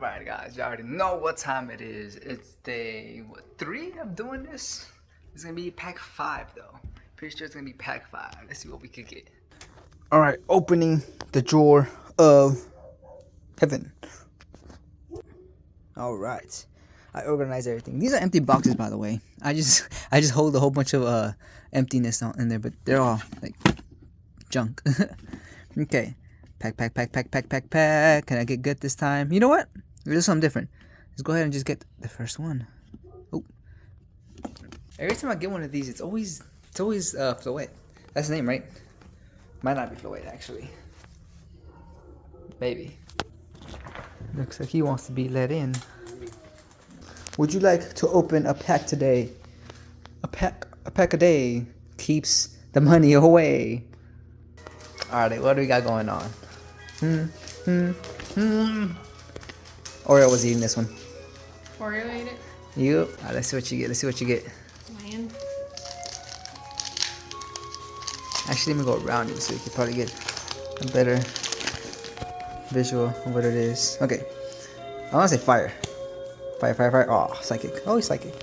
Alright guys, you already know what time it is. It's day, 3 of doing this? It's gonna be pack 5 though. Pretty sure it's gonna be pack 5. Let's see what we could get. Alright, opening the drawer of heaven. Alright. I organized everything. These are empty boxes, by the way. I just hold a whole bunch of emptiness in there, but they're all like junk. Okay. Pack. Can I get good this time? You know what? We'll do something different. Let's go ahead and just get the first one. Oh. Every time I get one of these, it's always Floette. That's the name, right? Might not be Floette, actually. Maybe. Looks like he wants to be let in. Would you like to open a pack today? A pack a day keeps the money away. Alright, what do we got going on? Oreo was eating this one. Oreo ate it? Yep. Alright, let's see what you get. Man. Actually, let me go around you so you can probably get a better visual of what it is. Okay. I want to say fire. Fire. Oh, psychic. Always psychic.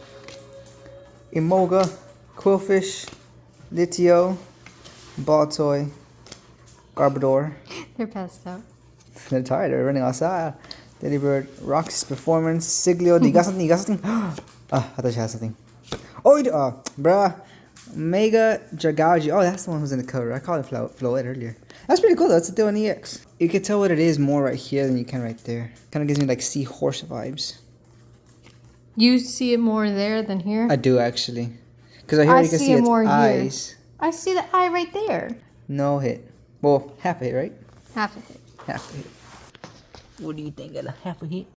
Emoga, Quillfish, Litio, Ball Toy, Garbodor. They're passed out. They're tired. They're running outside. Delibird, Roxy's Performance, Siglio. Do you got something? You got something? I thought you had something. Oh, you do. Oh, bruh. Mega Jagauji. Oh, that's the one who's in the cover. I called it Floette earlier. That's pretty cool though. It's a Deal EX. You can tell what it is more right here than you can right there. Kind of gives me like seahorse vibes. You see it more there than here? I do actually. Because right here you can see its eyes. Here. I see the eye right there. No hit. Well, half a hit, right? Half a hit. Half a hit. What do you think of a half a hit?